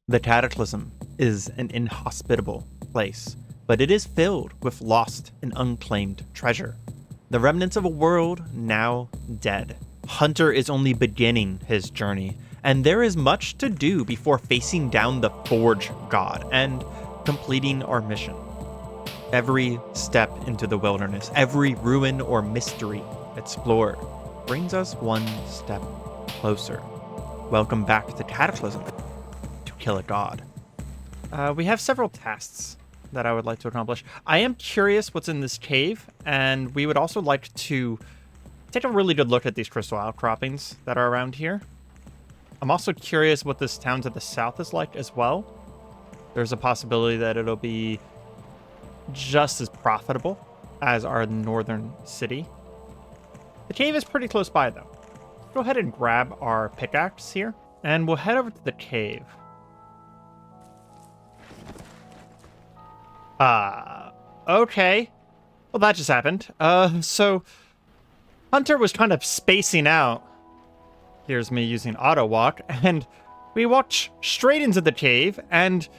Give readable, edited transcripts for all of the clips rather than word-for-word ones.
The Cataclysm is an inhospitable place, but it is filled with lost and unclaimed treasure. The remnants of a world now dead. Hunter is only beginning his journey, and there is much to do before facing down the Forge God and completing our mission. Every step into the wilderness, every ruin or mystery explored, brings us one step closer. Welcome back to Cataclysm. Kill a god. We have several tasks that I would like to accomplish. I am curious what's in this cave, and we would also like to take a really good look at these crystal outcroppings that are around here. I'm also curious what this town to the south is like as well. There's a possibility that it'll be just as profitable as our northern city. The cave is pretty close by, though. Go ahead and grab our pickaxe here, and we'll head over to the cave. Okay. Well, that just happened. So Hunter was kind of spacing out. Here's me using auto walk, and we walked straight into the cave and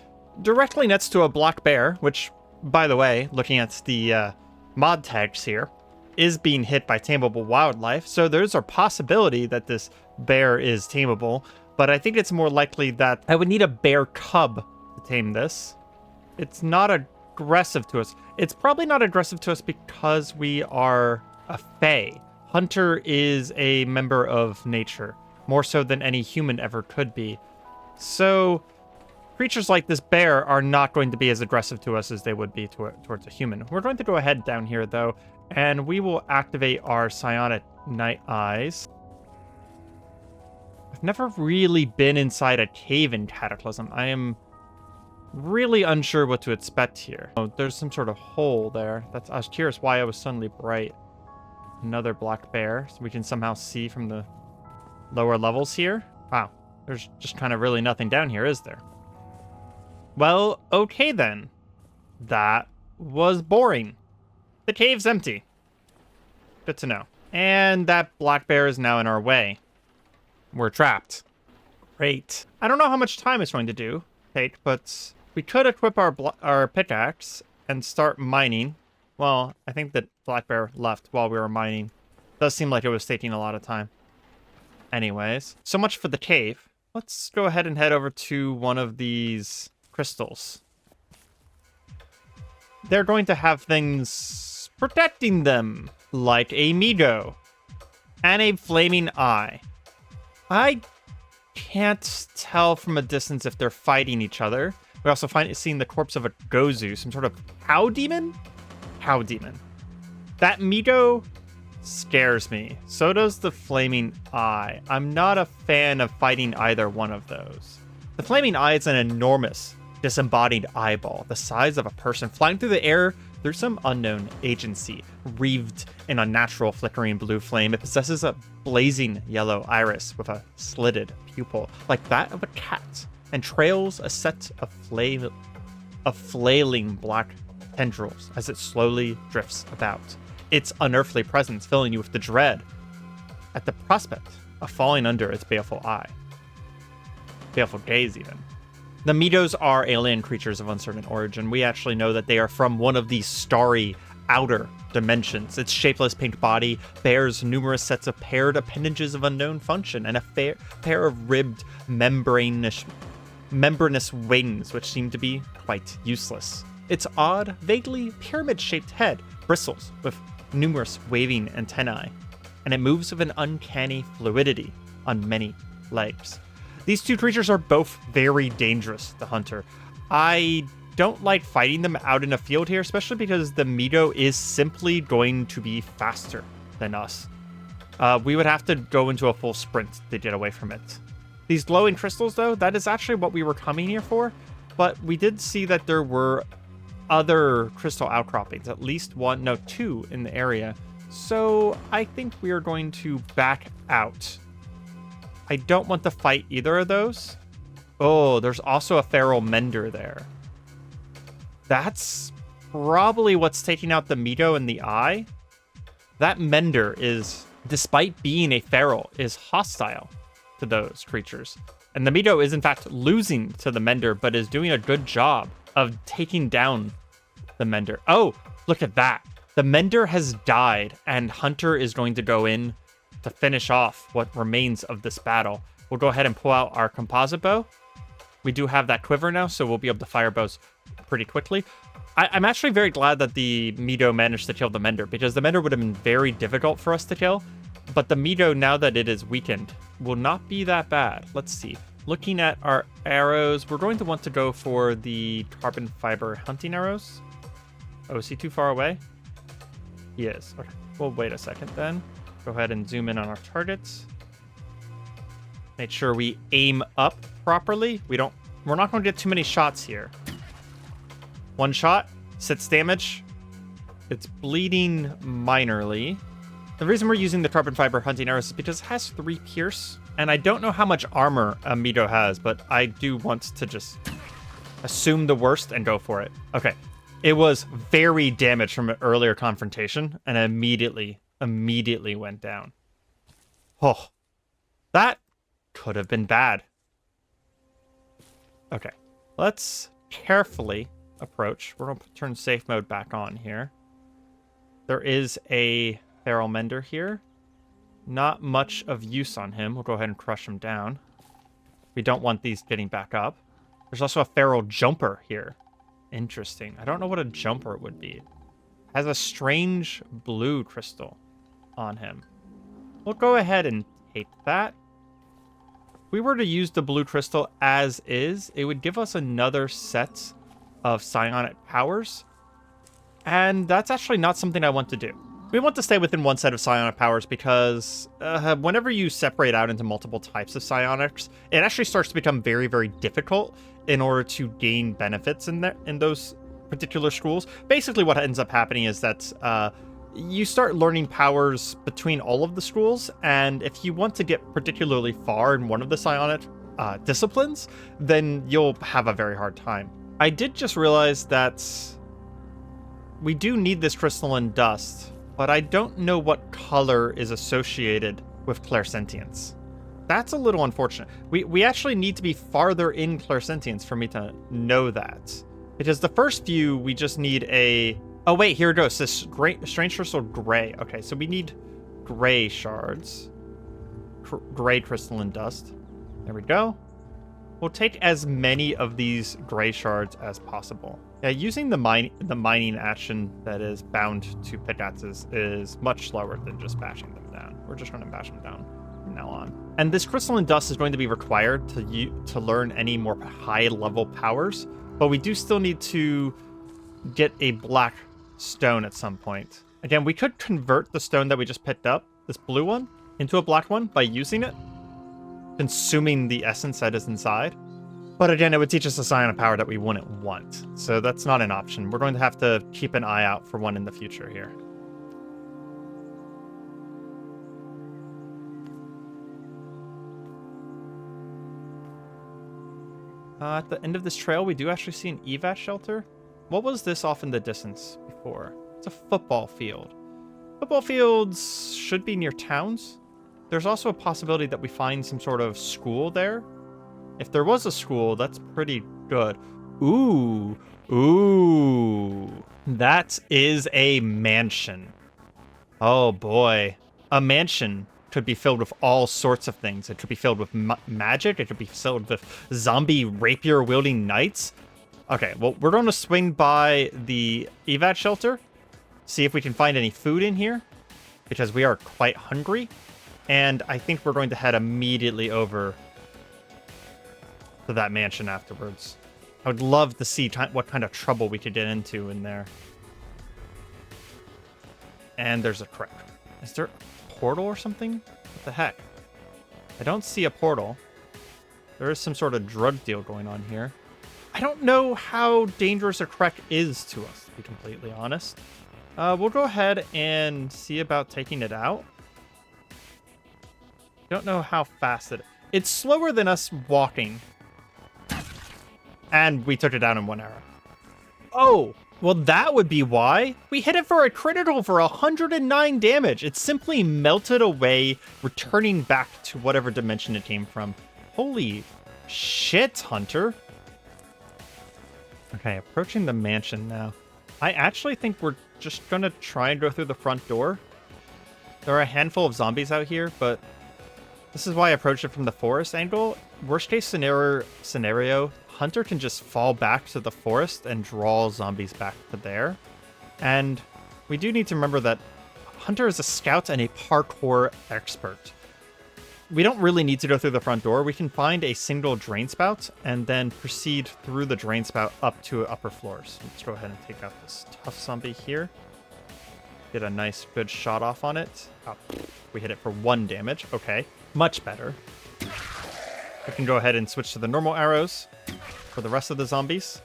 directly next to a black bear, which, by the way, looking at the mod tags here, is being hit by tamable wildlife. So there's a possibility that this bear is tamable, but I think it's more likely that I would need a bear cub to tame this. It's not aggressive to us. It's probably not aggressive to us because we are a fae. Hunter is a member of nature, more so than any human ever could be. So creatures like this bear are not going to be as aggressive to us as they would be towards a human. We're going to go ahead down here, though, and we will activate our psionic night eyes. I've never really been inside a cave in Cataclysm. I am really unsure what to expect here. Oh, there's some sort of hole there. I was curious why it was suddenly bright. Another black bear, so we can somehow see from the lower levels here. Wow, there's just kind of really nothing down here, is there? Well, okay then. That was boring. The cave's empty. Good to know. And that black bear is now in our way. We're trapped. Great. I don't know how much time it's going to take, but we could equip our pickaxe and start mining. Well, I think that black bear left while we were mining. Does seem like it was taking a lot of time. Anyways, so much for the cave. Let's go ahead and head over to one of these crystals. They're going to have things protecting them, like a Migo and a flaming eye. I can't tell from a distance if they're fighting each other. We also seeing the corpse of a Gozu, some sort of cow demon? Cow demon. That Migo scares me. So does the flaming eye. I'm not a fan of fighting either one of those. The flaming eye is an enormous, disembodied eyeball, the size of a person, flying through the air through some unknown agency. Wreathed in unnatural flickering blue flame, it possesses a blazing yellow iris with a slitted pupil, like that of a cat, and trails a set of flailing black tendrils as it slowly drifts about. Its unearthly presence filling you with the dread at the prospect of falling under its baleful eye. Baleful gaze, even. The Mitos are alien creatures of uncertain origin. We actually know that they are from one of these starry outer dimensions. Its shapeless pink body bears numerous sets of paired appendages of unknown function and a pair of ribbed membranous wings, which seem to be quite useless. Its odd, vaguely pyramid-shaped head bristles with numerous waving antennae, and it moves with an uncanny fluidity on many legs. These two creatures are both very dangerous to Hunter. I don't like fighting them out in a field here, especially because the Mido is simply going to be faster than us. We would have to go into a full sprint to get away from it. These glowing crystals, though, that is actually what we were coming here for, but we did see that there were other crystal outcroppings, at least two in the area. So I think we are going to back out. I don't want to fight either of those. Oh, there's also a feral mender there. That's probably what's taking out the Mido and the eye. That mender is, despite being a feral, is hostile to those creatures. And the Mito is in fact losing to the Mender, but is doing a good job of taking down the Mender. Oh, look at that. The Mender has died, and Hunter is going to go in to finish off what remains of this battle. We'll go ahead and pull out our composite bow. We do have that quiver now, so we'll be able to fire bows pretty quickly. I'm actually very glad that the Mito managed to kill the Mender, because the Mender would have been very difficult for us to kill. But the Mito, now that it is weakened, will not be that bad. Let's see. Looking at our arrows, we're going to want to go for the carbon fiber hunting arrows. Oh, is he too far away? He is. Okay. Well, wait a second then. Go ahead and zoom in on our targets. Make sure we aim up properly. We're not going to get too many shots here. One shot, 6 damage. It's bleeding minorly. The reason we're using the carbon fiber hunting arrows is because it has 3 pierce, and I don't know how much armor a Mito has, but I do want to just assume the worst and go for it. Okay. It was very damaged from an earlier confrontation, and immediately went down. Oh, that could have been bad. Okay, let's carefully approach. We're going to turn safe mode back on here. There is a feral Mender here. Not much of use on him. We'll go ahead and crush him down. We don't want these getting back up. There's also a feral jumper here. Interesting. I don't know what a jumper would be. Has a strange blue crystal on him. We'll go ahead and take that. If we were to use the blue crystal as is, it would give us another set of psionic powers. And that's actually not something I want to do. We want to stay within one set of psionic powers because whenever you separate out into multiple types of psionics, it actually starts to become very, very difficult in order to gain benefits in those particular schools. Basically, what ends up happening is that you start learning powers between all of the schools, and if you want to get particularly far in one of the psionic disciplines, then you'll have a very hard time. I did just realize that we do need this crystalline dust, but I don't know what color is associated with clairsentience. That's a little unfortunate. We actually need to be farther in clairsentience for me to know that. Because the first few, we just need a... Oh, wait, here it goes. This strange crystal gray. Okay, so we need gray shards. Gray crystalline dust. There we go. We'll take as many of these gray shards as possible. Yeah, using the mining action that is bound to pickaxes is much slower than just bashing them down. We're just going to bash them down from now on. And this crystalline dust is going to be required to learn any more high-level powers, but we do still need to get a black stone at some point. Again, we could convert the stone that we just picked up, this blue one, into a black one by using it, consuming the essence that is inside. But again, it would teach us a psionic power that we wouldn't want. So that's not an option. We're going to have to keep an eye out for one in the future here. At the end of this trail, we do actually see an evac shelter. What was this off in the distance before? It's a football field. Football fields should be near towns. There's also a possibility that we find some sort of school there. If there was a school, that's pretty good. Ooh. That is a mansion. Oh boy. A mansion could be filled with all sorts of things. It could be filled with magic. It could be filled with zombie rapier-wielding knights. Okay, well, we're going to swing by the evac shelter, see if we can find any food in here, because we are quite hungry. And I think we're going to head immediately over to that mansion afterwards. I would love to see what kind of trouble we could get into in there. And there's a crack. Is there a portal or something? What the heck? I don't see a portal. There is some sort of drug deal going on here. I don't know how dangerous a crack is to us, to be completely honest. We'll go ahead and see about taking it out. Don't know how fast it is. It's slower than us walking. And we took it down in 1 arrow. Oh, well, that would be why. We hit it for a critical for 109 damage. It simply melted away, returning back to whatever dimension it came from. Holy Shit, Hunter. Okay, approaching the mansion now. I actually think we're just gonna try and go through the front door. There are a handful of zombies out here, but this is why I approached it from the forest angle. Worst case scenario, Hunter can just fall back to the forest and draw zombies back to there. And we do need to remember that Hunter is a scout and a parkour expert. We don't really need to go through the front door. We can find a single drain spout and then proceed through the drain spout up to upper floors. Let's go ahead and take out this tough zombie here. Get a nice, good shot off on it. Oh, we hit it for 1 damage. Okay, much better. We can go ahead and switch to the normal arrows for the rest of the zombies.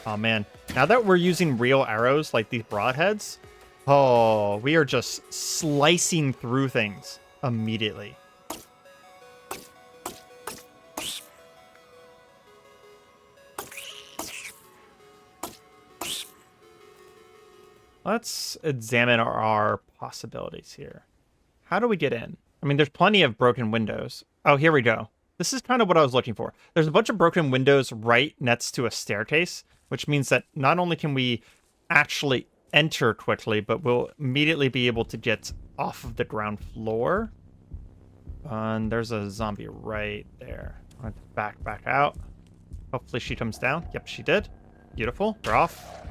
Oh, man. Now that we're using real arrows like these broadheads, oh, we are just slicing through things immediately. Let's examine our possibilities here. How do we get in? I mean, there's plenty of broken windows. Oh, here we go. This is kind of what I was looking for. There's a bunch of broken windows right next to a staircase, which means that not only can we actually enter quickly, but we'll immediately be able to get off of the ground floor. And there's a zombie right there. I'm going to back out. Hopefully she comes down. Yep, she did. Beautiful. We're off.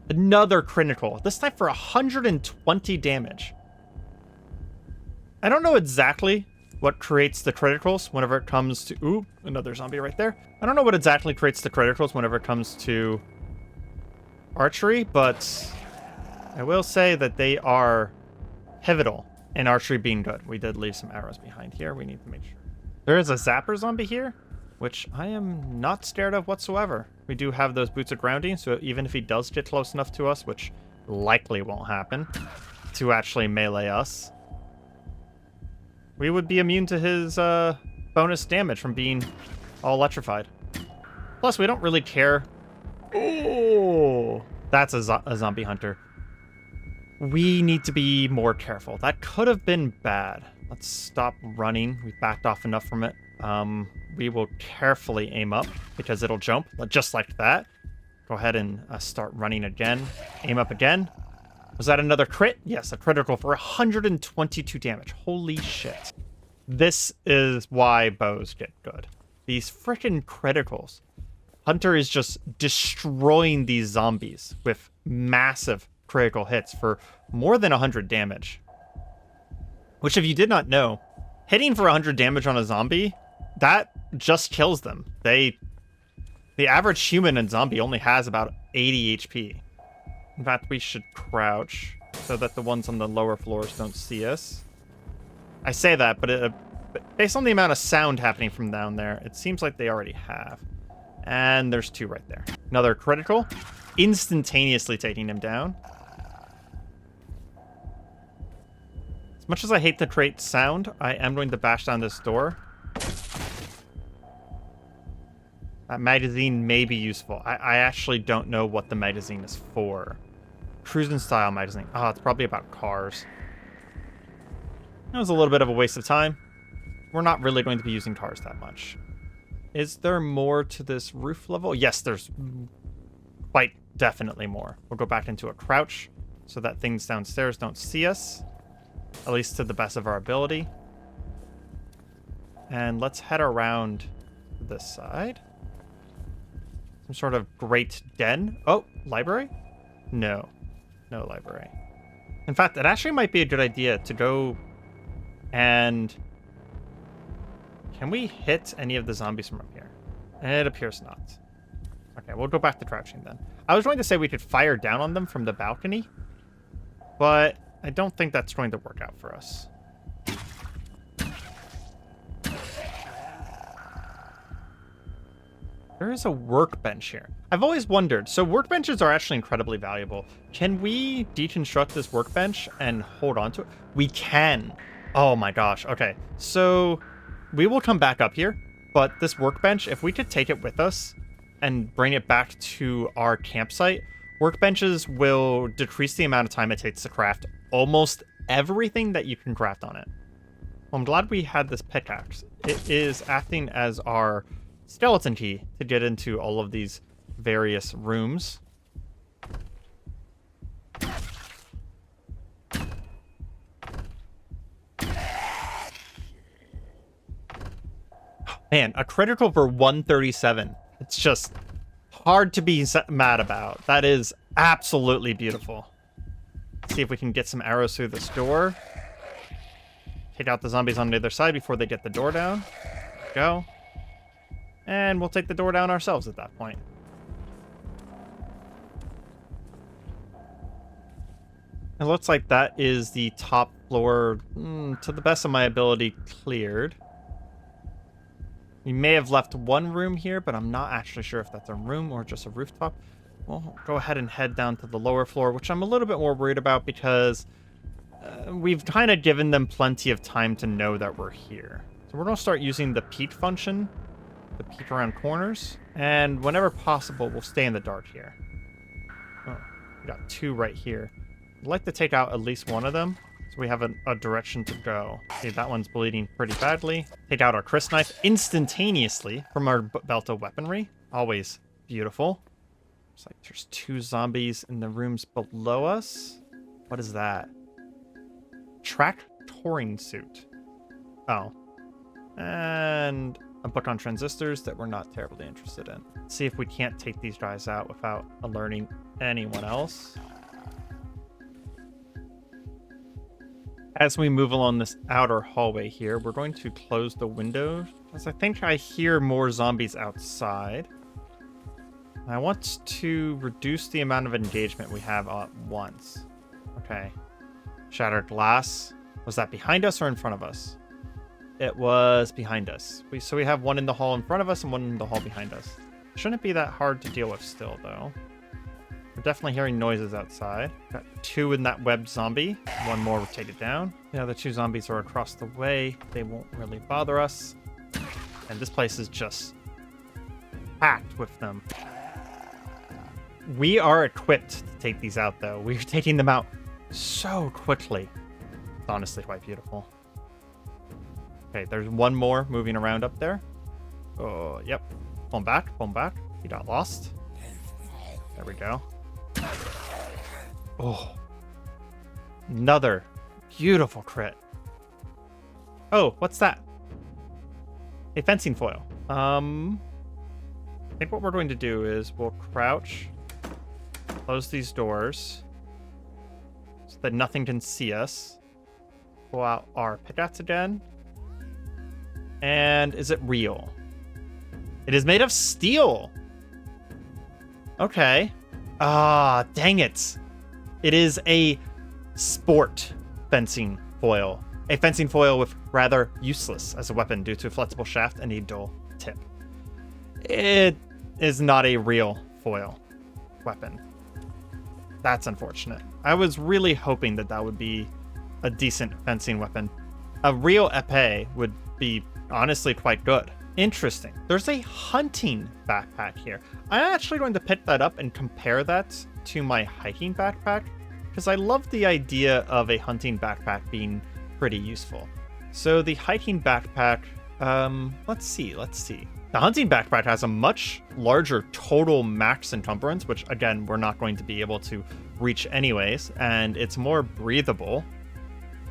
Another critical. This time for 120 damage. I don't know exactly what creates the criticals whenever it comes to... Ooh, another zombie right there. I don't know what exactly creates the criticals whenever it comes to archery, but I will say that they are pivotal in archery being good. We did leave some arrows behind here. We need to make sure. There is a zapper zombie here, which I am not scared of whatsoever. We do have those boots of grounding, so even if he does get close enough to us, which likely won't happen, to actually melee us, we would be immune to his bonus damage from being all electrified. Plus, we don't really care. Oh, that's a zombie hunter. We need to be more careful. That could have been bad. Let's stop running. We backed off enough from it. We will carefully aim up because it'll jump just like that. Go ahead and start running again. Aim up again. Was that another crit? Yes, a critical for 122 damage. Holy shit. This is why bows get good. These freaking criticals. Hunter is just destroying these zombies with massive critical hits for more than 100 damage. Which, if you did not know, hitting for 100 damage on a zombie, that just kills them. The average human and zombie only has about 80 HP. In fact, we should crouch so that the ones on the lower floors don't see us. I say that, but based on the amount of sound happening from down there, it seems like they already have. And there's 2 right there. Another critical, instantaneously taking him down. As much as I hate to create sound, I am going to bash down this door. That magazine may be useful. I actually don't know what the magazine is for. Cruising style magazine. Oh, it's probably about cars. That was a little bit of a waste of time. We're not really going to be using cars that much. Is there more to this roof level? Yes, there's quite definitely more. We'll go back into a crouch so that things downstairs don't see us. At least to the best of our ability. And let's head around to this side. Some sort of great den. Oh, library? No. No library. In fact, it actually might be a good idea to go and... Can we hit any of the zombies from up here? It appears not. Okay, we'll go back to crouching then. I was going to say we could fire down on them from the balcony, but I don't think that's going to work out for us. There is a workbench here. I've always wondered, so workbenches are actually incredibly valuable. Can we deconstruct this workbench and hold on to it? We can. Oh my gosh. Okay, so we will come back up here, but this workbench, if we could take it with us and bring it back to our campsite, workbenches will decrease the amount of time it takes to craft almost everything that you can craft on it. Well, I'm glad we had this pickaxe. It is acting as our skeleton key to get into all of these various rooms. Man, a critical for 137. It's just hard to be mad about. That is absolutely beautiful. Let's see if we can get some arrows through this door. Take out the zombies on the other side before they get the door down. Go. And we'll take the door down ourselves at that point. It looks like that is the top floor, to the best of my ability, cleared. We may have left one room here, but I'm not actually sure if that's a room or just a rooftop. We'll go ahead and head down to the lower floor, which I'm a little bit more worried about because we've kind of given them plenty of time to know that we're here. So we're going to start using the peek function to peek around corners. And whenever possible, we'll stay in the dark here. Oh, we got two right here. I'd like to take out at least one of them, so we have a direction to go. Okay, that one's bleeding pretty badly. Take out our Chris knife instantaneously from our belt of weaponry. Always beautiful. Looks like there's two zombies in the rooms below us. What is that? Track touring suit. Oh. And a book on transistors that we're not terribly interested in. Let's see if we can't take these guys out without alerting anyone else. As we move along this outer hallway here, we're going to close the window, because I think I hear more zombies outside. I want to reduce the amount of engagement we have at once. Okay. Shattered glass. Was that behind us or in front of us? It was behind us. So we have one in the hall in front of us and one in the hall behind us. Shouldn't be that hard to deal with still, though. We're definitely hearing noises outside. Got two in that webbed zombie. One more will take it down. The other two zombies are across the way. They won't really bother us. And this place is just packed with them. We are equipped to take these out, though. We're taking them out so quickly. It's honestly quite beautiful. Okay, there's one more moving around up there. Oh, yep. Pull him back, pull him back. He got lost. There we go. Oh. Another beautiful crit. Oh, what's that? A fencing foil. I think what we're going to do is we'll crouch, close these doors so that nothing can see us. Pull out our pickaxe again. And is it real? It is made of steel. Okay. Ah, dang it. It is a sport fencing foil. A fencing foil with rather useless as a weapon due to a flexible shaft and a dull tip. It is not a real foil weapon. That's unfortunate. I was really hoping that that would be a decent fencing weapon. A real epee would be honestly quite good. Interesting. There's a hunting backpack here. I'm actually going to pick that up and compare that to my hiking backpack because I love the idea of a hunting backpack being pretty useful. So the hiking backpack, let's see. The hunting backpack has a much larger total max encumbrance, which again, we're not going to be able to reach anyways, and it's more breathable.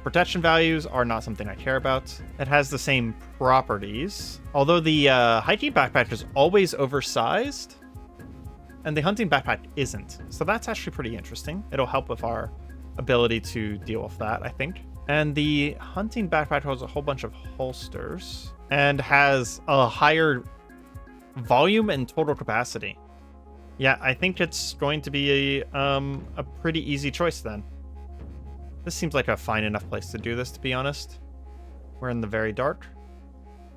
Protection values are not something I care about. It has the same properties, although the hiking backpack is always oversized, and the hunting backpack isn't. So that's actually pretty interesting. It'll help with our ability to deal with that, I think. And the hunting backpack has a whole bunch of holsters and has a higher volume and total capacity. Yeah, I think it's going to be a pretty easy choice then. This seems like a fine enough place to do this, to be honest. We're in the very dark.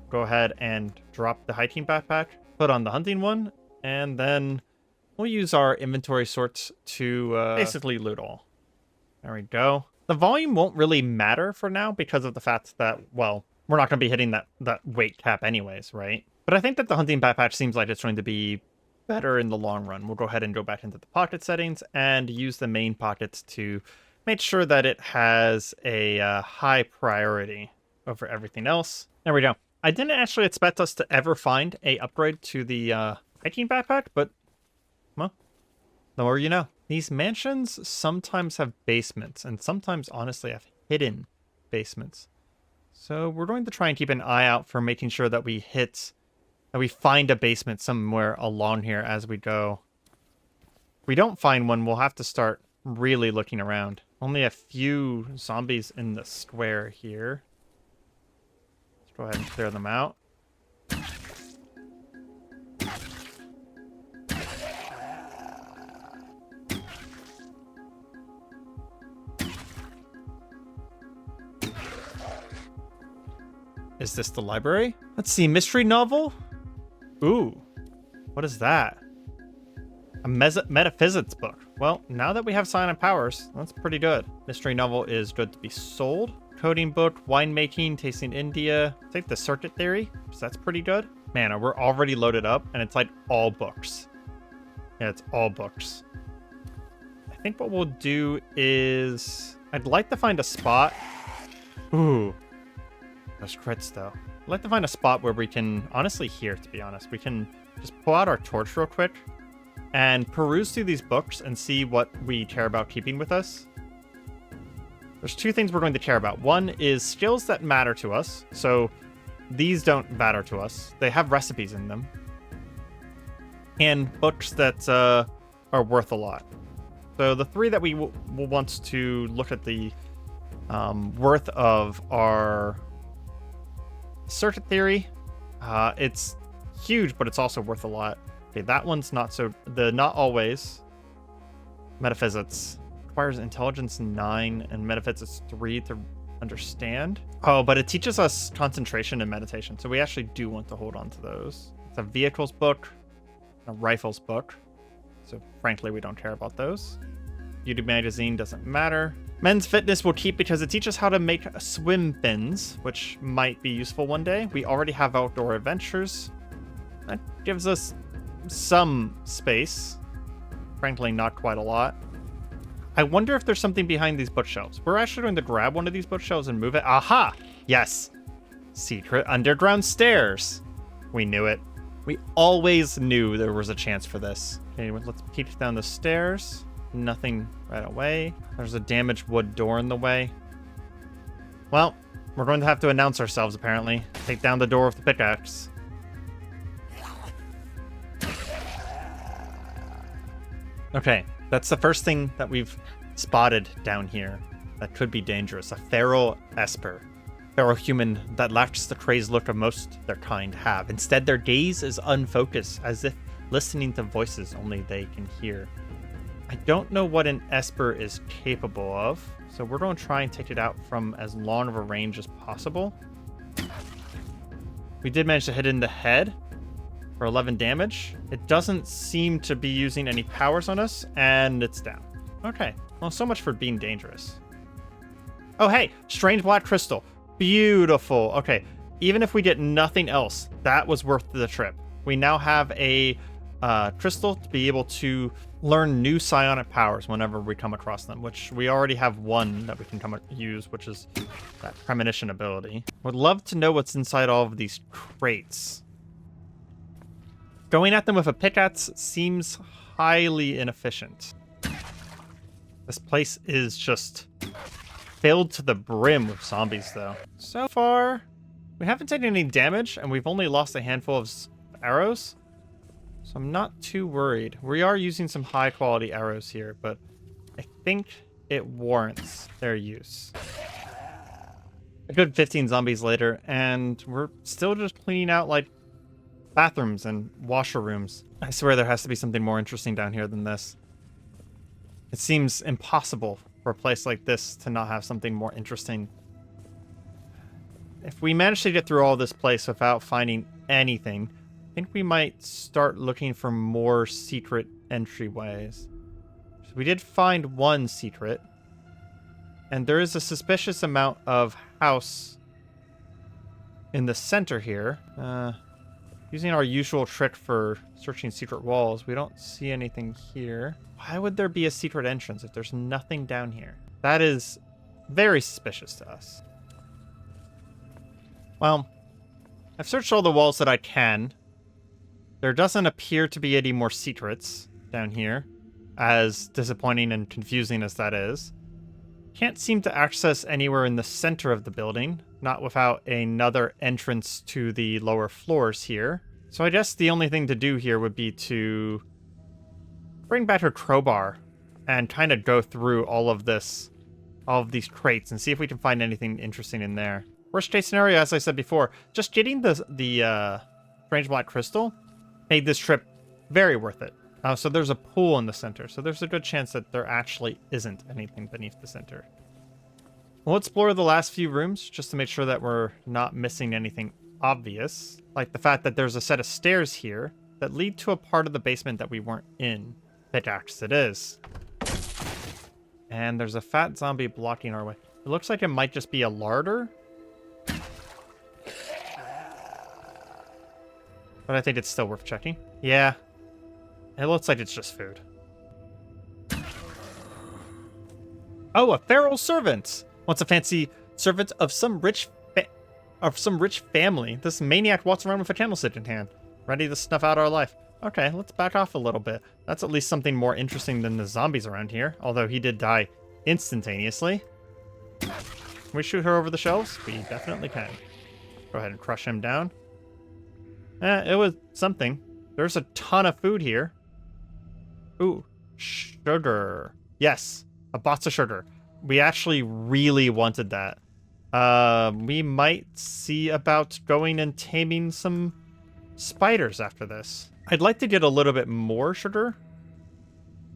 Go ahead and drop the hiking backpack, put on the hunting one, and then we'll use our inventory sorts to basically loot all. There we go. The volume won't really matter for now because of the fact that, well, we're not going to be hitting that weight cap anyways, right? But I think that the hunting backpack seems like it's going to be better in the long run. We'll go ahead and go back into the pocket settings and use the main pockets to make sure that it has a high priority over everything else. There we go. I didn't actually expect us to ever find a upgrade to the hiking backpack, but, well, the more you know. These mansions sometimes have basements, and sometimes, honestly, have hidden basements. So we're going to try and keep an eye out for making sure that we find a basement somewhere along here as we go. If we don't find one, we'll have to start really looking around. Only a few zombies in the square here. Let's go ahead and clear them out. Is this the library? Let's see, mystery novel? Ooh, what is that? A metaphysics book. Well, now that we have psionic powers, that's pretty good. Mystery novel is good to be sold. Coding book, winemaking, tasting India. Take the circuit theory, so that's pretty good. Man, we're already loaded up, and it's like all books. Yeah, it's all books. I think what we'll do is... I'd like to find a spot. Ooh. Those crits, though. I'd like to find a spot where we can, honestly here, to be honest, we can just pull out our torch real quick and peruse through these books and see what we care about keeping with us. There's two things we're going to care about. One is skills that matter to us. So these don't matter to us. They have recipes in them. And books that are worth a lot. So the three that we will want to look at the worth of are... circuit theory. It's huge, but it's also worth a lot. Okay, that one's not so... not always. Metaphysics requires intelligence 9 and metaphysics 3 to understand. Oh, but it teaches us concentration and meditation, so we actually do want to hold on to those. It's a vehicles book, a rifles book, so frankly we don't care about those. Beauty magazine doesn't matter. Men's fitness we'll keep because it teaches how to make swim fins, which might be useful one day. We already have outdoor adventures. That gives us some space. Frankly, not quite a lot. I wonder if there's something behind these bookshelves. We're actually going to grab one of these bookshelves and move it. Aha! Yes! Secret underground stairs. We knew it. We always knew there was a chance for this. Okay, let's peek down the stairs. Nothing right away. There's a damaged wood door in the way. Well, we're going to have to announce ourselves, apparently. Take down the door with the pickaxe. Okay, that's the first thing that we've spotted down here that could be dangerous. A feral esper. Feral human that lacks the crazed look of most their kind have. Instead, their gaze is unfocused, as if listening to voices only they can hear. I don't know what an esper is capable of, so we're going to try and take it out from as long of a range as possible. We did manage to hit it in the head for 11 damage. It doesn't seem to be using any powers on us, and it's down. Okay, well, so much for being dangerous. Oh, hey, strange black crystal. Beautiful. Okay, even if we get nothing else, that was worth the trip. We now have a crystal to be able to learn new psionic powers whenever we come across them, which we already have one that we can use, which is that premonition ability. Would love to know what's inside all of these crates. Going at them with a pickaxe seems highly inefficient. This place is just filled to the brim with zombies, though. So far, we haven't taken any damage, and we've only lost a handful of arrows. So I'm not too worried. We are using some high-quality arrows here, but I think it warrants their use. A good 15 zombies later, and we're still just cleaning out, like, bathrooms and washer rooms. I swear there has to be something more interesting down here than this. It seems impossible for a place like this to not have something more interesting. If we manage to get through all this place without finding anything, I think we might start looking for more secret entryways. So we did find one secret, and there is a suspicious amount of house in the center here. Using our usual trick for searching secret walls, we don't see anything here. Why would there be a secret entrance if there's nothing down here? That is very suspicious to us. Well, I've searched all the walls that I can. There doesn't appear to be any more secrets down here, as disappointing and confusing as that is. Can't seem to access anywhere in the center of the building, not without another entrance to the lower floors here. So I guess the only thing to do here would be to bring back her crowbar and kind of go through all of these crates and see if we can find anything interesting in there. Worst case scenario, as I said before, just getting the strange black crystal made this trip very worth it. So there's a pool in the center, so there's a good chance that there actually isn't anything beneath the center. We'll explore the last few rooms just to make sure that we're not missing anything obvious, like the fact that there's a set of stairs here that lead to a part of the basement that we weren't in. Pickaxe it is. And there's a fat zombie blocking our way. It looks like it might just be a larder. But I think it's still worth checking. Yeah. It looks like it's just food. Oh, a feral servant! Wants a fancy servant of some rich family. This maniac walks around with a candlestick in hand, ready to snuff out our life. Okay, let's back off a little bit. That's at least something more interesting than the zombies around here, although he did die instantaneously. Can we shoot her over the shelves? We definitely can. Go ahead and crush him down. It was something. There's a ton of food here. Ooh, sugar. Yes, a box of sugar. We actually really wanted that. We might see about going and taming some spiders after this. I'd like to get a little bit more sugar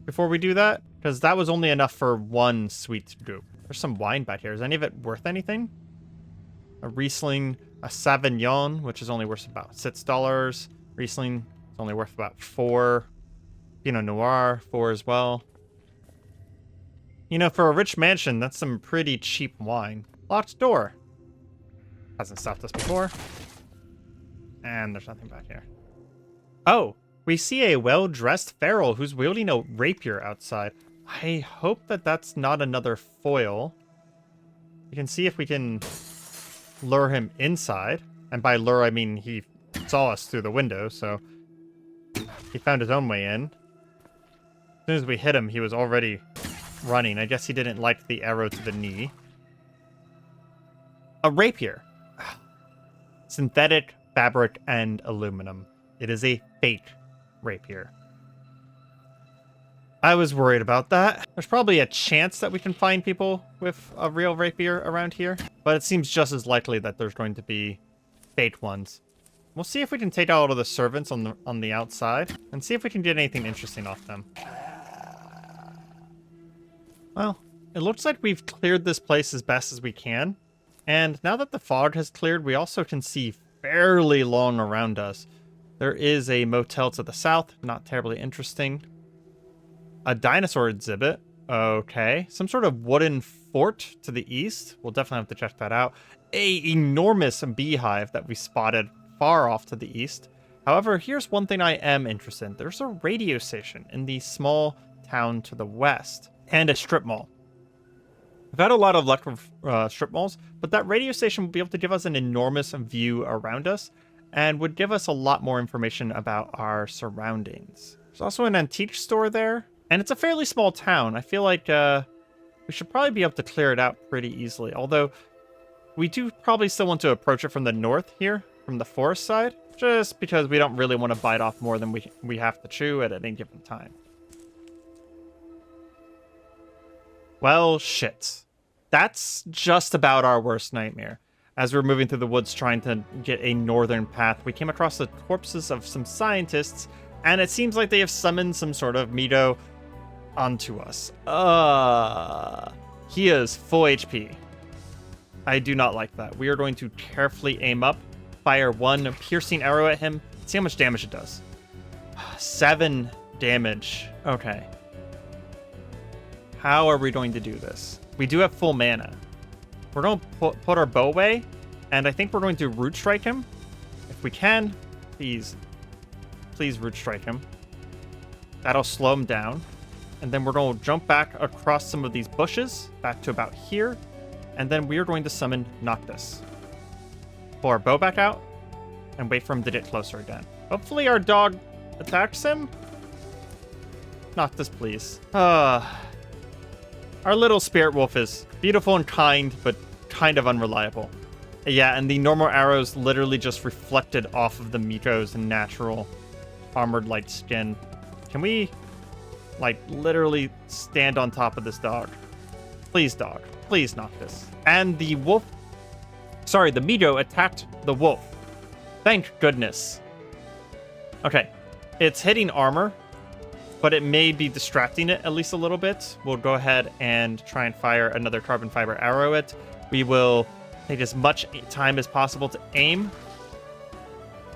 before we do that, because that was only enough for one sweet group. There's some wine back here. Is any of it worth anything? A Riesling, a Sauvignon, which is only worth about $6. Riesling is only worth about $4. Pinot Noir, 4 as well. You know, for a rich mansion, that's some pretty cheap wine. Locked door. Hasn't stopped us before. And there's nothing back here. Oh, we see a well-dressed feral who's wielding a rapier outside. I hope that that's not another foil. We can see if we can lure him inside. And by lure, I mean he saw us through the window, so he found his own way in. As soon as we hit him, he was already running. I guess he didn't like the arrow to the knee. A rapier. Synthetic, fabric, and aluminum. It is a fake rapier. I was worried about that. There's probably a chance that we can find people with a real rapier around here, but it seems just as likely that there's going to be fake ones. We'll see if we can take out all of the servants on the outside and see if we can get anything interesting off them. Well, it looks like we've cleared this place as best as we can. And now that the fog has cleared, we also can see fairly long around us. There is a motel to the south, not terribly interesting. A dinosaur exhibit, okay. Some sort of wooden fort to the east. We'll definitely have to check that out. A enormous beehive that we spotted far off to the east. However, here's one thing I am interested in. There's a radio station in the small town to the west. And a strip mall. We've had a lot of luck with strip malls, but that radio station would be able to give us an enormous view around us and would give us a lot more information about our surroundings. There's also an antique store there, and it's a fairly small town. I feel like we should probably be able to clear it out pretty easily, although we do probably still want to approach it from the north here, from the forest side, just because we don't really want to bite off more than we have to chew at any given time. Well, shit. That's just about our worst nightmare. As we're moving through the woods trying to get a northern path, we came across the corpses of some scientists, and it seems like they have summoned some sort of Mito onto us. He is full HP. I do not like that. We are going to carefully aim up, fire one piercing arrow at him, see how much damage it does. 7 damage. Okay. How are we going to do this? We do have full mana. We're going to put our bow away, and I think we're going to root strike him. If we can, please root strike him. That'll slow him down. And then we're going to jump back across some of these bushes, back to about here, and then we are going to summon Noctis. Pull our bow back out, and wait for him to get closer again. Hopefully our dog attacks him. Not this, please. Our little spirit wolf is beautiful and kind, but kind of unreliable. Yeah, and the normal arrows literally just reflected off of the Miko's natural armored light skin. Can we, like, literally stand on top of this dog? Please, dog. Please, not this. And the wolf... Sorry, the Miko attacked the wolf. Thank goodness. Okay. It's hitting armor, but it may be distracting it at least a little bit. We'll go ahead and try and fire another carbon fiber arrow at it. We will take as much time as possible to aim.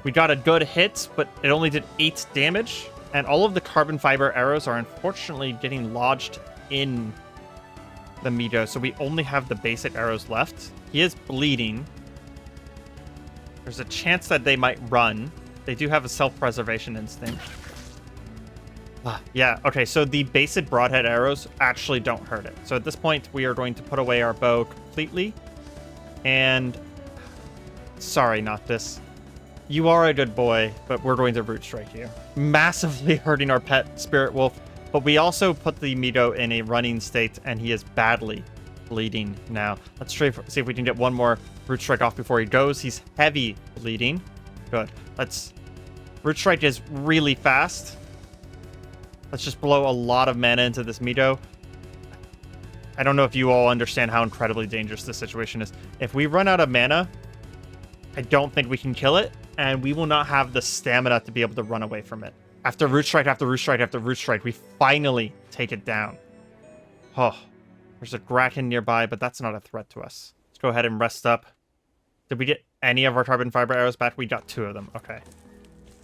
We got a good hit, but it only did 8 damage. And all of the carbon fiber arrows are unfortunately getting lodged in the Mito, so we only have the basic arrows left. He is bleeding. There's a chance that they might run. They do have a self-preservation instinct. Yeah, okay, so the basic broadhead arrows actually don't hurt it. So at this point, we are going to put away our bow completely. And... Sorry, Noctis. You are a good boy, but we're going to root strike you. Massively hurting our pet spirit wolf. But we also put the Mito in a running state, and he is badly bleeding now. Let's try see if we can get one more root strike off before he goes. He's heavy bleeding. Good. Let's... Root strike is really fast. Let's just blow a lot of mana into this Mito. I don't know if you all understand how incredibly dangerous this situation is. If we run out of mana, I don't think we can kill it, and we will not have the stamina to be able to run away from it. After root strike, after root strike, after root strike, we finally take it down. Oh, there's a Kraken nearby, but that's not a threat to us. Let's go ahead and rest up. Did we get any of our carbon fiber arrows back? We got 2 of them. Okay.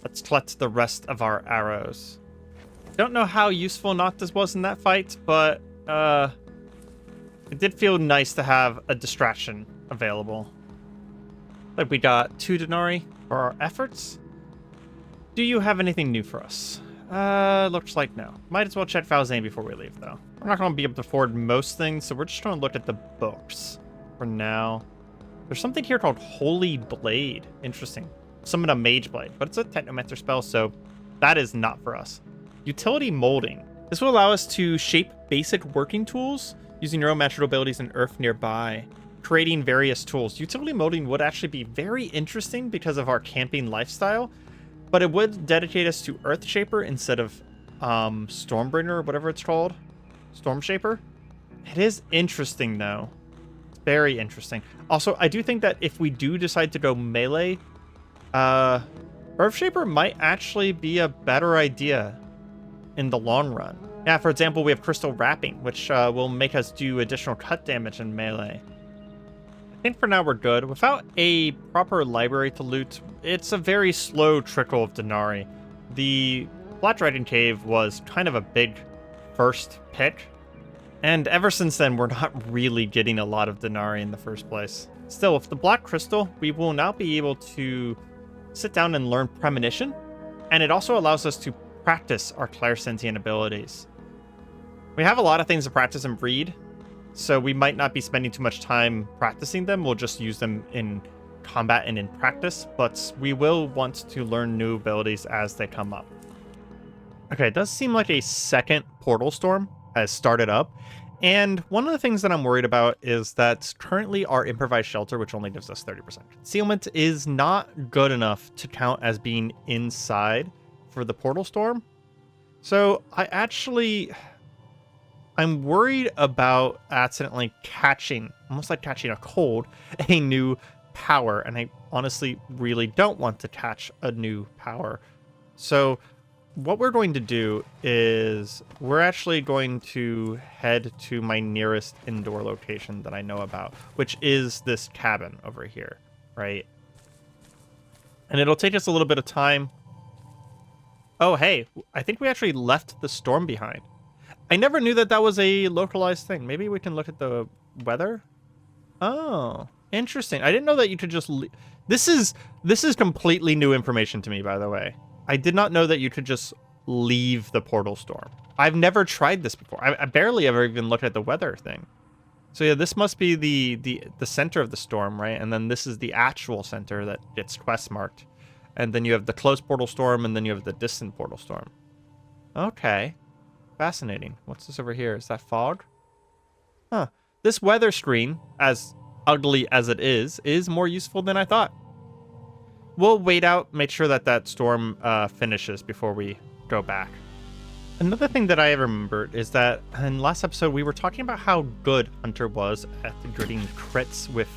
Let's collect the rest of our arrows. Don't know how useful Noctis was in that fight, but it did feel nice to have a distraction available. Like we got 2 denarii for our efforts. Do you have anything new for us? Looks like no. Might as well check Falzane before we leave, though. We're not going to be able to afford most things, so we're just going to look at the books for now. There's something here called Holy Blade. Interesting. Summon a Mage Blade, but it's a Technomancer spell, so that is not for us. Utility Molding. This will allow us to shape basic working tools using your own magical abilities and earth nearby, creating various tools. Utility Molding would actually be very interesting because of our camping lifestyle, but it would dedicate us to Earth Shaper instead of Stormbringer or whatever it's called. Storm Shaper. It is interesting, though. It's very interesting. Also, I do think that if we do decide to go melee, Earth Shaper might actually be a better idea in the long run. Yeah, for example, we have Crystal Wrapping, which will make us do additional cut damage in melee. I think for now we're good. Without a proper library to loot, it's a very slow trickle of denarii. The Black Dragon Cave was kind of a big first pick, and ever since then we're not really getting a lot of denarii in the first place. Still, with the Black Crystal, we will now be able to sit down and learn Premonition, and it also allows us to practice our clairsentient abilities. We have a lot of things to practice and read, so we might not be spending too much time practicing them. We'll just use them in combat and in practice, but we will want to learn new abilities as they come up. Okay, it does seem like a second portal storm has started up, and one of the things that I'm worried about is that currently our improvised shelter, which only gives us 30% concealment, is not good enough to count as being inside for the portal storm. So I'm worried about accidentally catching, almost like catching a cold, a new power, and I honestly really don't want to catch a new power. So what we're going to do is we're actually going to head to my nearest indoor location that I know about, which is this cabin over here, right? And it'll take us a little bit of time. Oh, hey, I think we actually left the storm behind. I never knew that that was a localized thing. Maybe we can look at the weather. Oh, interesting. I didn't know that you could just This is completely new information to me, by the way. I did not know that you could just leave the portal storm. I've never tried this before. I barely ever even looked at the weather thing. So yeah, this must be the center of the storm, right? And then this is the actual center that gets quest marked. and then you have the close portal storm, and then you have the distant portal storm. Okay. Fascinating. What's this over here? Is that fog? Huh. This weather screen, as ugly as it is more useful than I thought. We'll wait out, make sure that that storm finishes before we go back. Another thing that I remembered is that in last episode we were talking about how good Hunter was at getting crits with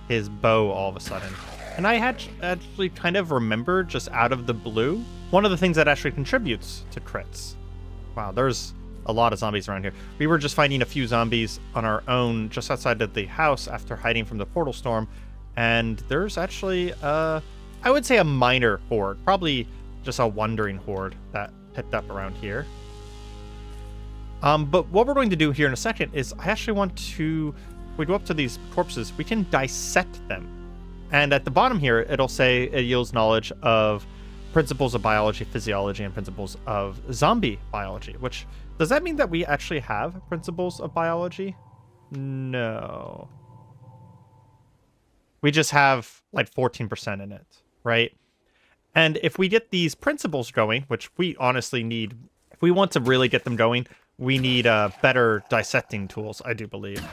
his bow all of a sudden. And I had actually kind of remembered just out of the blue, one of the things that actually contributes to crits. Wow, there's a lot of zombies around here. We were just fighting a few zombies on our own just outside of the house after hiding from the portal storm. And there's actually, I would say a minor horde, probably just a wandering horde that picked up around here. But what we're going to do here in a second is I actually want to, if we go up to these corpses, we can dissect them. And at the bottom here, it'll say it yields knowledge of principles of biology, physiology, and principles of zombie biology, which, does that mean that we actually have principles of biology? No. We just have like 14% in it, right? And if we get these principles going, which we honestly need, if we want to really get them going, we need better dissecting tools, I do believe.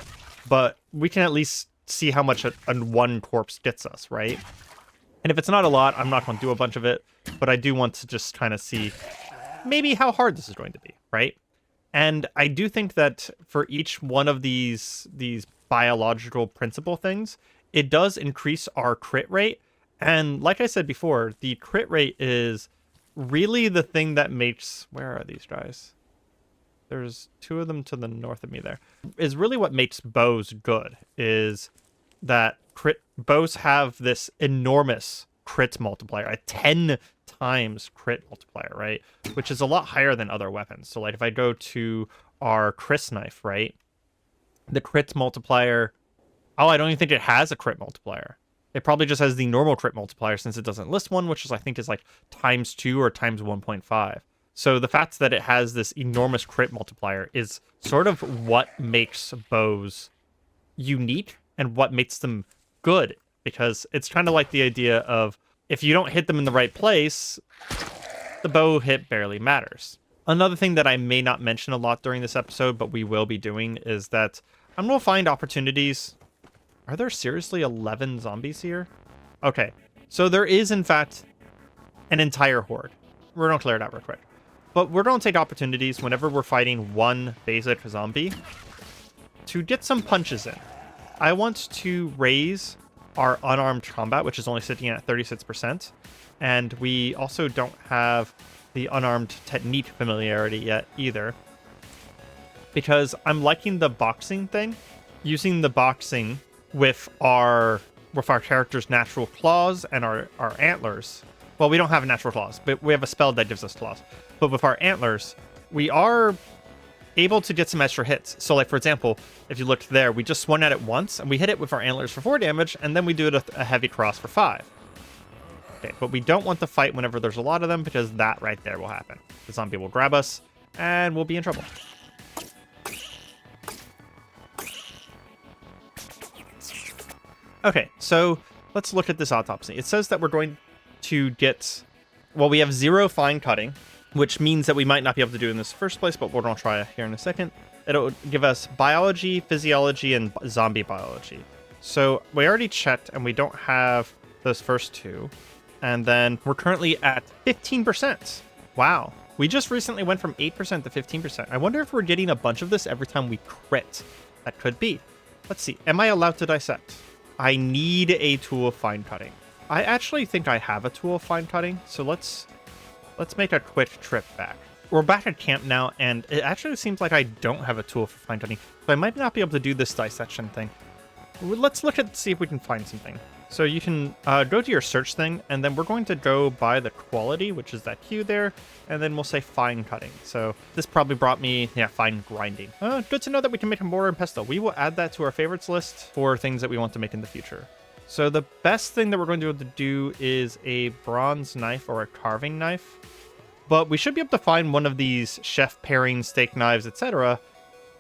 But we can at least see how much a one corpse gets us, right? And if it's not a lot, I'm not going to do a bunch of it, but I do want to just kind of see maybe how hard this is going to be, right? And I do think that for each one of these biological principle things, it does increase our crit rate. And like I said before, the crit rate is really the thing that makes... Where are these guys? There's two of them to the north of me there. Is really what makes bows good, is that bows have this enormous crit multiplier, a 10 times crit multiplier, right? Which is a lot higher than other weapons. So like if I go to our Chris knife, right? The crit multiplier... Oh, I don't even think it has a crit multiplier. It probably just has the normal crit multiplier since it doesn't list one, which is I think is like ×2 or ×1.5. So the fact that it has this enormous crit multiplier is sort of what makes bows unique and what makes them good, because it's kind of like the idea of if you don't hit them in the right place, the bow hit barely matters. Another thing that I may not mention a lot during this episode, but we will be doing, is that I'm going to find opportunities. Are there seriously 11 zombies here? Okay, so there is in fact an entire horde. We're going to clear it out real quick. But we're going to take opportunities whenever we're fighting one basic zombie to get some punches in. I want to raise our unarmed combat, which is only sitting at 36%. And we also don't have the unarmed technique familiarity yet either. Because I'm liking the boxing thing. Using the boxing with our character's natural claws and our antlers. Well, we don't have natural claws, but we have a spell that gives us claws. But with our antlers, we are able to get some extra hits. So like, for example, if you looked there, we just swung at it once and we hit it with our antlers for 4 damage, and then we do it a heavy cross for 5. Okay, but we don't want to fight whenever there's a lot of them, because that right there will happen. The zombie will grab us and we'll be in trouble. Okay, so let's look at this autopsy. It says that we're going to get... Well, we have 0 fine cutting, which means that we might not be able to do it in this first place, but we're going to try it here in a second. It'll give us biology, physiology, and zombie biology. So we already checked, and we don't have those first 2. And then we're currently at 15%. Wow. We just recently went from 8% to 15%. I wonder if we're getting a bunch of this every time we crit. That could be. Let's see. Am I allowed to dissect? I need a tool of fine cutting. I actually think I have a tool of fine cutting, so let's make a quick trip back. We're back at camp now, and it actually seems like I don't have a tool for fine cutting, so I might not be able to do this dissection thing. Let's look at see if we can find something. So you can go to your search thing, and then we're going to go by the quality, which is that Q there, and then we'll say fine cutting. So this probably brought me, fine grinding. Good to know that we can make a mortar and pestle. We will add that to our favorites list for things that we want to make in the future. So the best thing that we're going to be able to do is a bronze knife or a carving knife. But we should be able to find one of these chef pairings, steak knives, etc.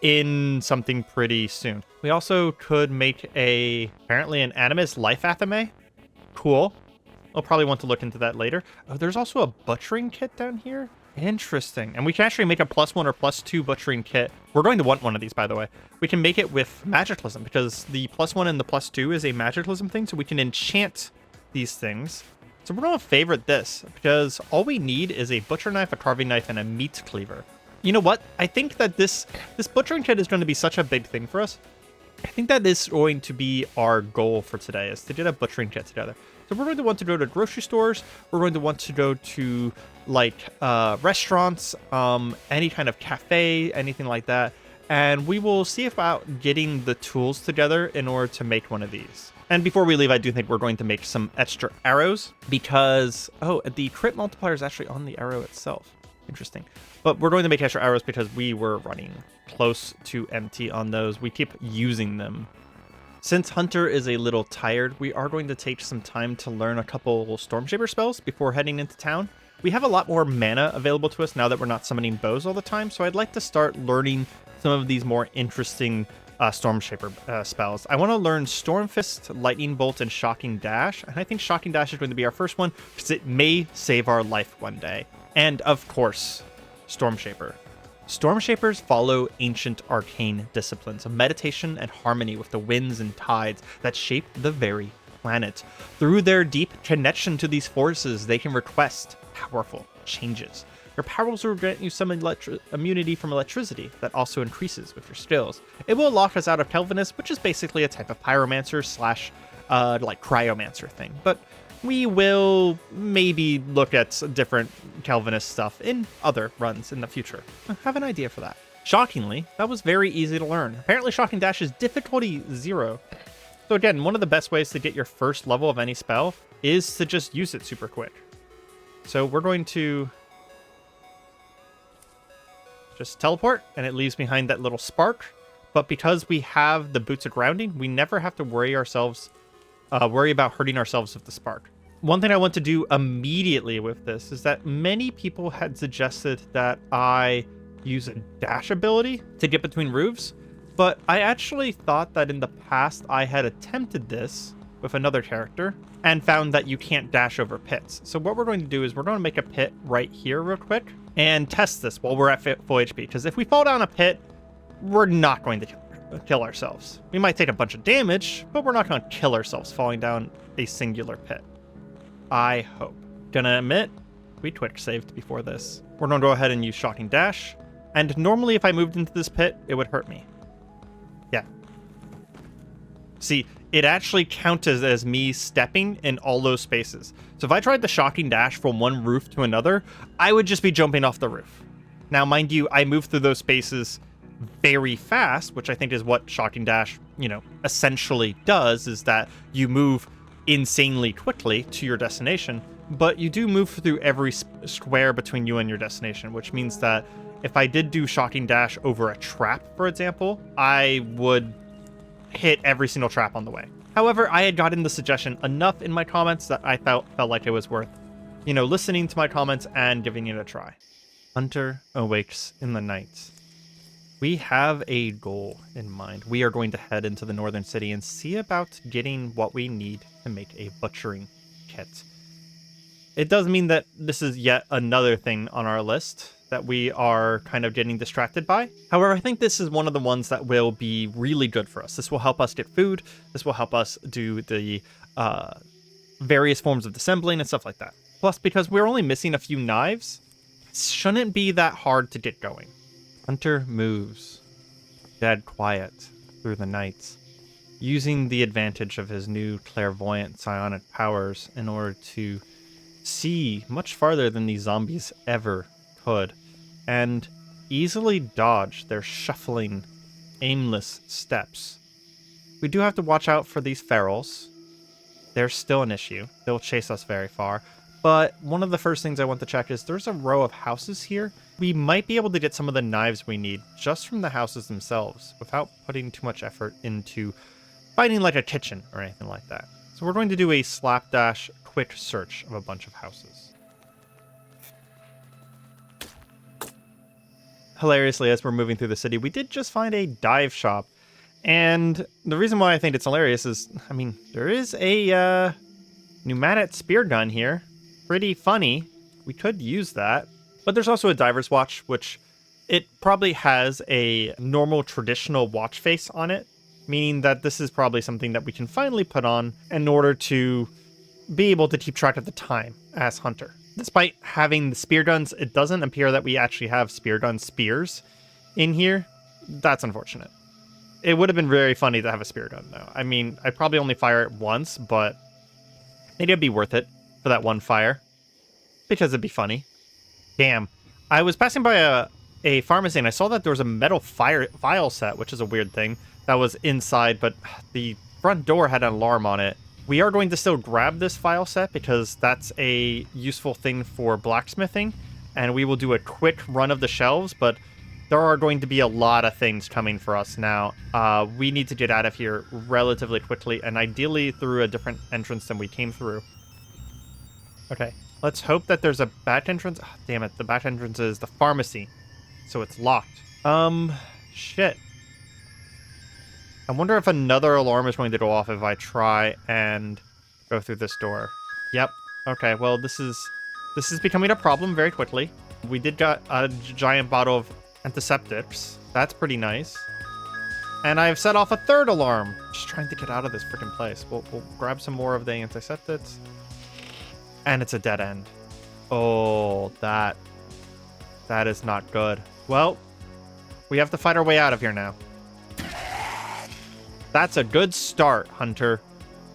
in something pretty soon. We also could make apparently an animus life epitome. Cool. I'll probably want to look into that later. Oh, there's also a butchering kit down here. Interesting. And we can actually make a +1 or +2 butchering kit. We're going to want one of these, by the way. We can make it with Magiclysm, because the +1 and the +2 is a Magiclysm thing, so we can enchant these things. So we're going to favorite this, because all we need is a butcher knife, a carving knife, and a meat cleaver. You know what? I think that this butchering kit is going to be such a big thing for us. I think that is going to be our goal for today, is to get a butchering kit together. So we're going to want to go to grocery stores. We're going to want to go to like restaurants, any kind of cafe, anything like that. And we will see about getting the tools together in order to make one of these. And before we leave, I do think we're going to make some extra arrows because, oh, the crit multiplier is actually on the arrow itself. Interesting. But we're going to make extra arrows because we were running close to empty on those. We keep using them. Since Hunter is a little tired, we are going to take some time to learn a couple Stormshaper spells before heading into town. We have a lot more mana available to us now that we're not summoning bows all the time, so I'd like to start learning some of these more interesting Stormshaper spells. I want to learn Stormfist, Lightning Bolt, and Shocking Dash, and I think Shocking Dash is going to be our first one because it may save our life one day. And of course, Stormshaper. Stormshapers follow ancient arcane disciplines of meditation and harmony with the winds and tides that shape the very planet. Through their deep connection to these forces, they can request powerful changes. Your powers will grant you some immunity from electricity that also increases with your skills. It will lock us out of Kelvinus, which is basically a type of pyromancer slash like cryomancer thing. But we will maybe look at different Kelvinus stuff in other runs in the future. I have an idea for that. Shockingly, that was very easy to learn. Apparently Shocking Dash is difficulty 0. So again, one of the best ways to get your first level of any spell is to just use it super quick. So we're going to just teleport, and it leaves behind that little spark. But because we have the Boots of Grounding, we never have to worry about hurting ourselves with the spark. One thing I want to do immediately with this is that many people had suggested that I use a dash ability to get between roofs, but I actually thought that in the past I had attempted this with another character and found that you can't dash over pits. So what we're going to do is we're going to make a pit right here real quick and test this while we're at full HP, because if we fall down a pit, we're not going to kill ourselves. We might take a bunch of damage, but we're not going to kill ourselves falling down a singular pit. I hope. Gonna admit, we quick saved before this. We're gonna go ahead and use Shocking Dash, and normally if I moved into this pit, it would hurt me. Yeah. See, it actually counted as me stepping in all those spaces. So if I tried the Shocking Dash from one roof to another, I would just be jumping off the roof. Now, mind you, I moved through those spaces very fast, which I think is what Shocking Dash, essentially does, is that you move insanely quickly to your destination, but you do move through every square between you and your destination, which means that if I did do Shocking Dash over a trap, for example, I would hit every single trap on the way. However, I had gotten the suggestion enough in my comments that I felt like it was worth, listening to my comments and giving it a try. Hunter awakes in the night. We have a goal in mind. We are going to head into the northern city and see about getting what we need to make a butchering kit. It does mean that this is yet another thing on our list that we are kind of getting distracted by. However, I think this is one of the ones that will be really good for us. This will help us get food. This will help us do the various forms of dissembling and stuff like that. Plus, because we're only missing a few knives, it shouldn't be that hard to get going. Hunter moves, dead quiet, through the night, using the advantage of his new clairvoyant psionic powers in order to see much farther than these zombies ever could, and easily dodge their shuffling, aimless steps. We do have to watch out for these ferals. They're still an issue. They'll chase us very far. But one of the first things I want to check is there's a row of houses here. We might be able to get some of the knives we need just from the houses themselves without putting too much effort into finding like a kitchen or anything like that. So we're going to do a slapdash quick search of a bunch of houses. Hilariously, as we're moving through the city, we did just find a dive shop. And the reason why I think it's hilarious is, there is a Pneumatic spear gun here. Pretty funny. We could use that. But there's also a diver's watch, which it probably has a normal traditional watch face on it, meaning that this is probably something that we can finally put on in order to be able to keep track of the time as Hunter. Despite having the spear guns, it doesn't appear that we actually have spear gun spears in here. That's unfortunate. It would have been very funny to have a spear gun, though. I mean, I'd probably only fire it once, but maybe it'd be worth it for that one fire, because it'd be funny. Damn. I was passing by a pharmacy, and I saw that there was a metal vial set, which is a weird thing, that was inside, but the front door had an alarm on it. We are going to still grab this vial set, because that's a useful thing for blacksmithing, and we will do a quick run of the shelves, but there are going to be a lot of things coming for us now. We need to get out of here relatively quickly, and ideally through a different entrance than we came through. Okay, let's hope that there's a back entrance. Oh, damn it, the back entrance is the pharmacy, so it's locked. Shit. I wonder if another alarm is going to go off if I try and go through this door. Yep. Okay, well, this is becoming a problem very quickly. We did got a giant bottle of antiseptics. That's pretty nice. And I've set off a third alarm. Just trying to get out of this freaking place. We'll grab some more of the antiseptics. And it's a dead end. Oh, that is not good. Well, we have to fight our way out of here now. That's a good start, Hunter,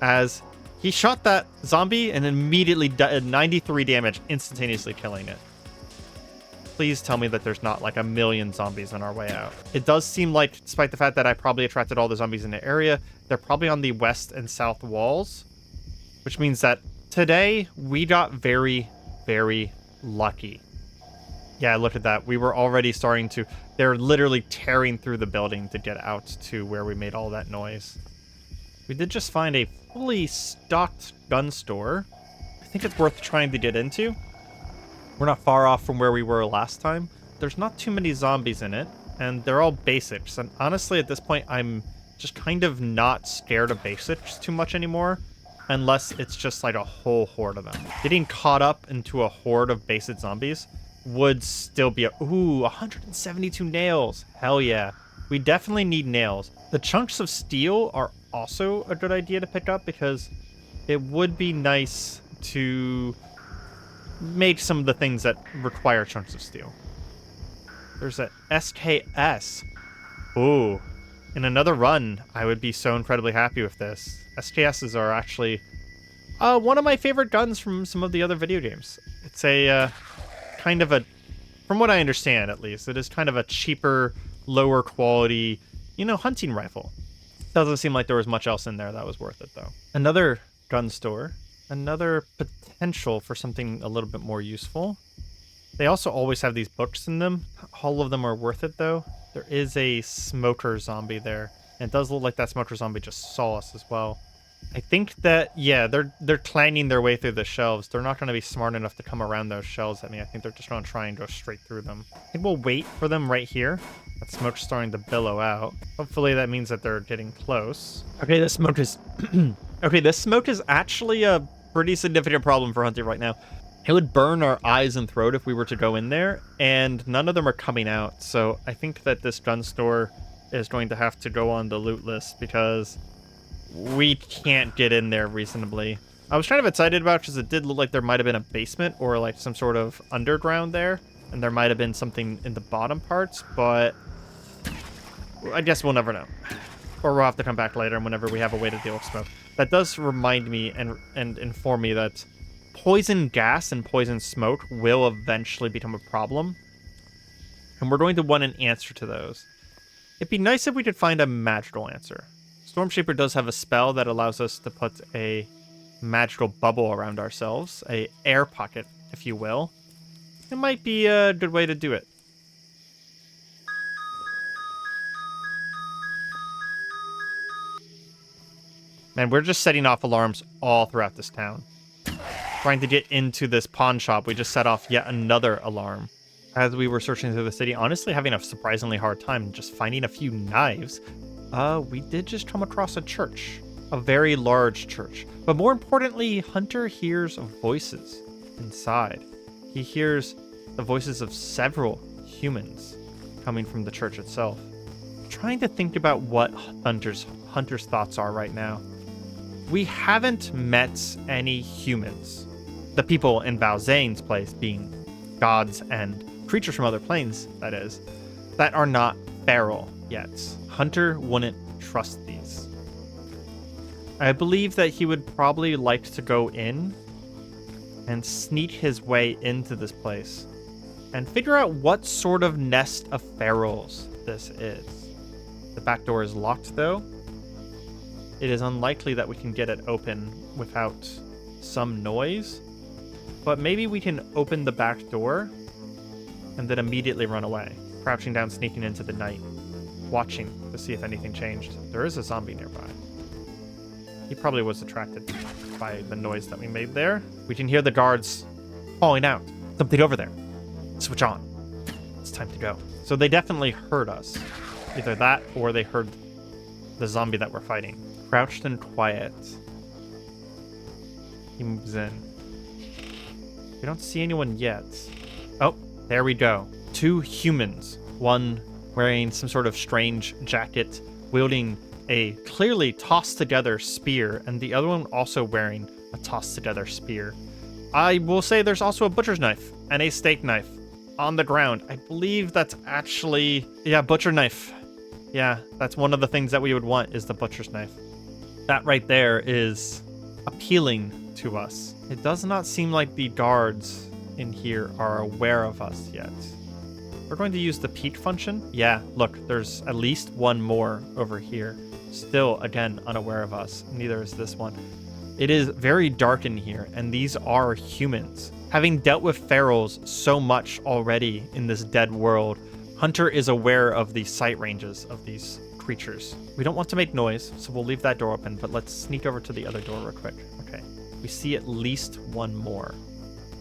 as he shot that zombie and immediately did 93 damage, instantaneously killing it. Please tell me that there's not like a million zombies on our way out. It does seem like, despite the fact that I probably attracted all the zombies in the area, they're probably on the west and south walls, which means that today we got very, very lucky. Yeah, look at that. We were already starting to... They're literally tearing through the building to get out to where we made all that noise. We did just find a fully stocked gun store. I think it's worth trying to get into. We're not far off from where we were last time. There's not too many zombies in it, and they're all basics. And honestly, at this point, I'm just kind of not scared of basics too much anymore, unless it's just like a whole horde of them. Getting caught up into a horde of basic zombies would still be ooh, 172 nails. Hell yeah. We definitely need nails. The chunks of steel are also a good idea to pick up, because it would be nice to make some of the things that require chunks of steel. There's a SKS. Ooh. In another run, I would be so incredibly happy with this. SKSs are actually one of my favorite guns from some of the other video games. It's a kind of a, from what I understand at least, it is kind of a cheaper, lower quality, hunting rifle. Doesn't seem like there was much else in there that was worth it, though. Another gun store. Another potential for something a little bit more useful. They also always have these books in them. All of them are worth it, though. There is a smoker zombie there. And it does look like that smoker zombie just saw us as well. I think that, yeah, they're clanging their way through the shelves. They're not going to be smart enough to come around those shelves at me. I think they're just going to try and go straight through them. I think we'll wait for them right here. That smoke's starting to billow out. Hopefully that means that they're getting close. Okay, this smoke is... okay, this smoke is actually a pretty significant problem for Hunter right now. It would burn our eyes and throat if we were to go in there, and none of them are coming out. So I think that this gun store is going to have to go on the loot list, because we can't get in there reasonably. I was kind of excited about it because it did look like there might have been a basement or like some sort of underground there, and there might have been something in the bottom parts, but I guess we'll never know. Or we'll have to come back later whenever we have a way to deal with smoke. That does remind me and inform me that poison gas and poison smoke will eventually become a problem, and we're going to want an answer to those. It'd be nice if we could find a magical answer. Stormshaper does have a spell that allows us to put a magical bubble around ourselves, a air pocket, if you will. It might be a good way to do it. Man, we're just setting off alarms all throughout this town. Trying to get into this pawn shop, we just set off yet another alarm. As we were searching through the city, honestly having a surprisingly hard time just finding a few knives. We did just come across a church. a very large church. But more importantly, Hunter hears voices inside. He hears the voices of several humans coming from the church itself. I'm trying to think about what Hunter's thoughts are right now. We haven't met any humans. The people in Valzane's place being gods and creatures from other planes, that is, that are not feral yet. Hunter wouldn't trust these. I believe that he would probably like to go in and sneak his way into this place and figure out what sort of nest of ferals this is. The back door is locked, though. It is unlikely that we can get it open without some noise, but maybe we can open the back door and then immediately run away, crouching down, sneaking into the night, watching to see if anything changed. There is a zombie nearby. He probably was attracted by the noise that we made there. We can hear the guards calling out. Something over there. Switch on. It's time to go. So they definitely heard us. Either that or they heard the zombie that we're fighting. Crouched and quiet. He moves in. We don't see anyone yet. Oh, there we go. 2 humans. One wearing some sort of strange jacket, wielding a clearly tossed together spear, and the other one also wearing a tossed together spear. I will say there's also a butcher's knife and a steak knife on the ground. I believe that's actually, yeah, butcher knife. Yeah, that's one of the things that we would want is the butcher's knife. That right there is appealing to us. It does not seem like the guards in here are aware of us yet. We're going to use the peek function. Yeah, look, there's at least one more over here. Still, again, unaware of us. Neither is this one. It is very dark in here, and these are humans. Having dealt with ferals so much already in this dead world, Hunter is aware of the sight ranges of these creatures. We don't want to make noise, so we'll leave that door open, but let's sneak over to the other door real quick. Okay, we see at least one more.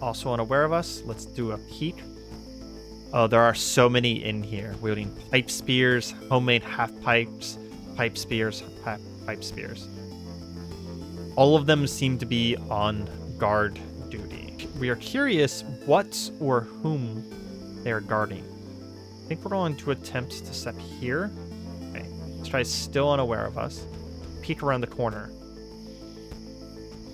Also unaware of us, let's do a peek. Oh, there are so many in here, wielding pipe spears, homemade half pipes, pipe spears, pipe spears. All of them seem to be on guard duty. We are curious what or whom they are guarding. I think we're going to attempt to step here. Okay, this guy is still unaware of us. Peek around the corner.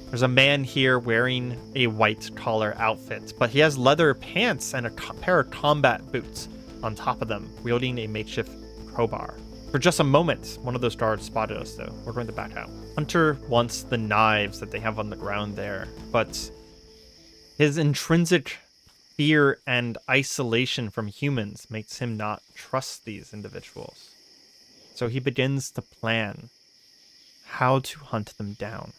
There's a man here wearing a white collar outfit, but he has leather pants and a pair of combat boots on top of them, wielding a makeshift crowbar. For just a moment, one of those guards spotted us, though. We're going to back out. Hunter wants the knives that they have on the ground there, but his intrinsic fear and isolation from humans makes him not trust these individuals. So he begins to plan how to hunt them down.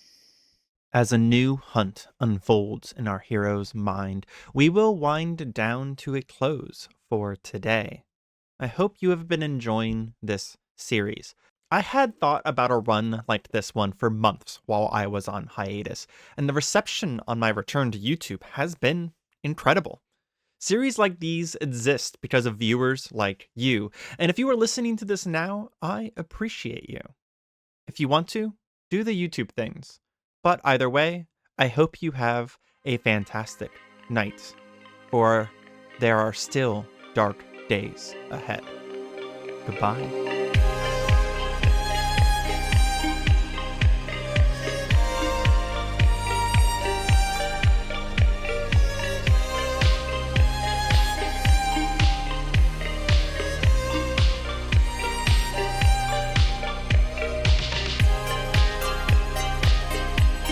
As a new hunt unfolds in our hero's mind, we will wind down to a close for today. I hope you have been enjoying this series. I had thought about a run like this one for months while I was on hiatus, and the reception on my return to YouTube has been incredible. Series like these exist because of viewers like you, and if you are listening to this now, I appreciate you. If you want to, do the YouTube things. But either way, I hope you have a fantastic night, for there are still dark days ahead. Goodbye.